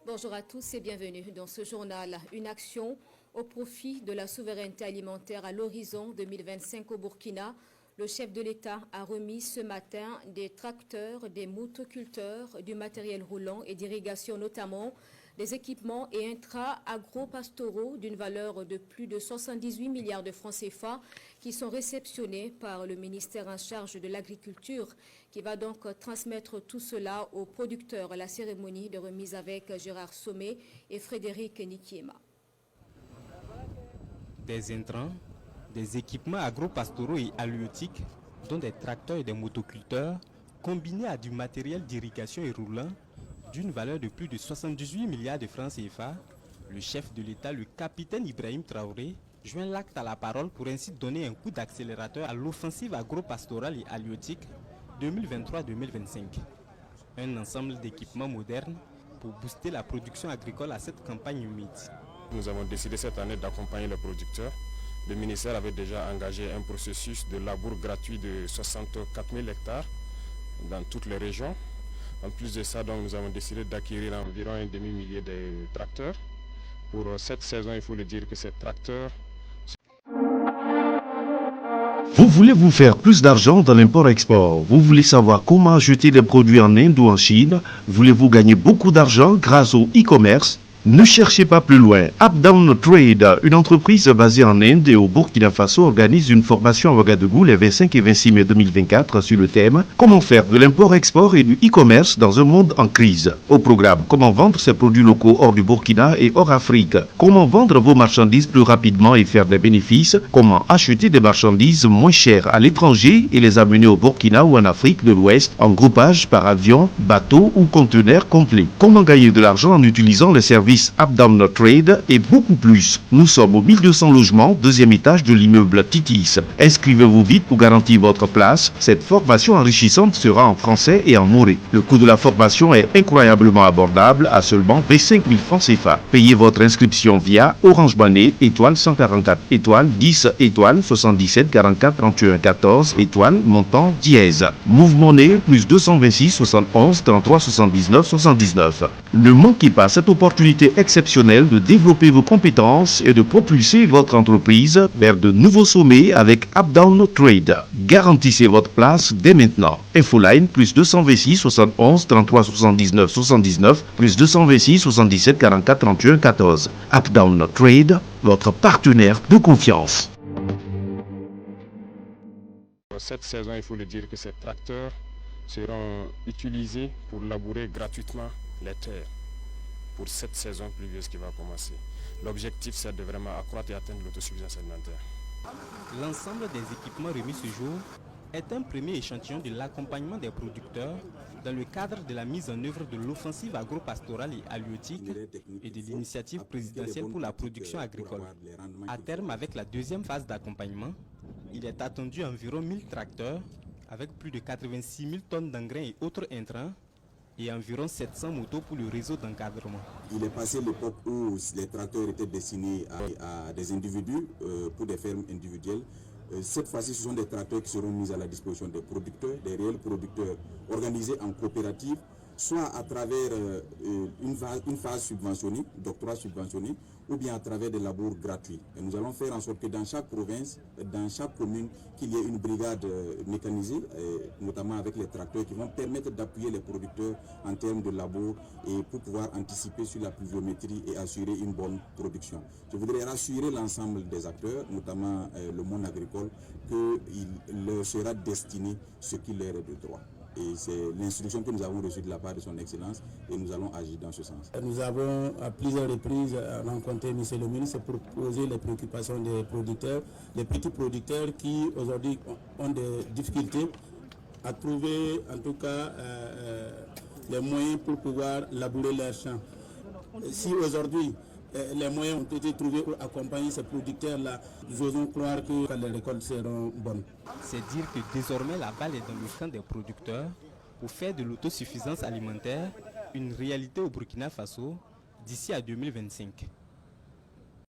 Bonjour à tous et bienvenue dans ce journal. Une action au profit de la souveraineté alimentaire à l'horizon 2025 au Burkina. Le chef de l'État a remis ce matin des tracteurs, des motoculteurs, du matériel roulant et d'irrigation notamment, des équipements et intra-agro-pastoraux d'une valeur de plus de 78 milliards de francs CFA qui sont réceptionnés par le ministère en charge de l'agriculture qui va donc transmettre tout cela aux producteurs. La cérémonie de remise avec Gérard Sommet et Frédéric Nikiema. Des intrants, des équipements agro-pastoraux et halieutiques, dont des tracteurs et des motoculteurs, combinés à du matériel d'irrigation et roulant, d'une valeur de plus de 78 milliards de francs CFA, le chef de l'État, le capitaine Ibrahim Traoré, joint l'acte à la parole pour ainsi donner un coup d'accélérateur à l'offensive agro-pastorale et halieutique 2023-2025. Un ensemble d'équipements modernes pour booster la production agricole à cette campagne humide. Nous avons décidé cette année d'accompagner les producteurs. Le ministère avait déjà engagé un processus de labour gratuit de 64 000 hectares dans toutes les régions. En plus de ça, donc, nous avons décidé d'acquérir environ un demi-millier de tracteurs. Pour cette saison, il faut le dire que ces tracteurs... Vous voulez vous faire plus d'argent dans l'import-export? Vous voulez savoir comment acheter des produits en Inde ou en Chine? Voulez-vous gagner beaucoup d'argent grâce au e-commerce? Ne cherchez pas plus loin. Updown Trade, une entreprise basée en Inde et au Burkina Faso, organise une formation à Ouagadougou les 25 et 26 mai 2024 sur le thème « Comment faire de l'import-export et du e-commerce dans un monde en crise ». Au programme, comment vendre ses produits locaux hors du Burkina et hors Afrique, comment vendre vos marchandises plus rapidement et faire des bénéfices, comment acheter des marchandises moins chères à l'étranger et les amener au Burkina ou en Afrique de l'Ouest en groupage par avion, bateau ou conteneur complet, comment gagner de l'argent en utilisant les services Updown Trade et beaucoup plus. Nous sommes au 1200 logements, deuxième étage de l'immeuble Titis. Inscrivez-vous vite pour garantir votre place. Cette formation enrichissante sera en français et en moré. Le coût de la formation est incroyablement abordable à seulement 25 000 francs CFA. Payez votre inscription via Orange Money, étoile 144, étoile 10, étoile 77 44 31 14, étoile montant dièse. Move Money plus 226 71 33 79 79. Ne manquez pas cette opportunité exceptionnelle de développer vos compétences et de propulser votre entreprise vers de nouveaux sommets avec Updown Trade. Garantissez votre place dès maintenant. Infoline plus 226 71 33 79 79 plus 226 77 44 31 14. Updown Trade, votre partenaire de confiance. Cette saison, il faut le dire que ces tracteurs seront utilisés pour labourer gratuitement les terres pour cette saison pluvieuse qui va commencer. L'objectif, c'est de vraiment accroître et atteindre l'autosuffisance alimentaire. L'ensemble des équipements remis ce jour est un premier échantillon de l'accompagnement des producteurs dans le cadre de la mise en œuvre de l'offensive agro-pastorale et halieutique et de l'initiative présidentielle pour la production agricole. À terme, avec la deuxième phase d'accompagnement, il est attendu environ 1000 tracteurs avec plus de 86 000 tonnes d'engrais et autres intrants et environ 700 motos pour le réseau d'encadrement. Il est passé l'époque où les tracteurs étaient destinés à des individus pour des fermes individuelles. Cette fois-ci, ce sont des tracteurs qui seront mis à la disposition des producteurs, des réels producteurs organisés en coopérative, soit à travers une phase subventionnée, d'octroi subventionné, ou bien à travers des labours gratuits. Et nous allons faire en sorte que dans chaque province, dans chaque commune, qu'il y ait une brigade mécanisée, notamment avec les tracteurs qui vont permettre d'appuyer les producteurs en termes de labour et pour pouvoir anticiper sur la pluviométrie et assurer une bonne production. Je voudrais rassurer l'ensemble des acteurs, notamment le monde agricole, qu'il leur sera destiné ce qui leur est de droit. Et c'est l'instruction que nous avons reçue de la part de son Excellence et nous allons agir dans ce sens. Nous avons à plusieurs reprises rencontré M. le ministre pour poser les préoccupations des producteurs, les petits producteurs qui aujourd'hui ont des difficultés à trouver en tout cas les moyens pour pouvoir labourer leurs champs. Si aujourd'hui les moyens ont été trouvés pour accompagner ces producteurs-là, nous osons croire que les récoltes seront bonnes. C'est dire que désormais la balle est dans le camp des producteurs pour faire de l'autosuffisance alimentaire une réalité au Burkina Faso d'ici à 2025.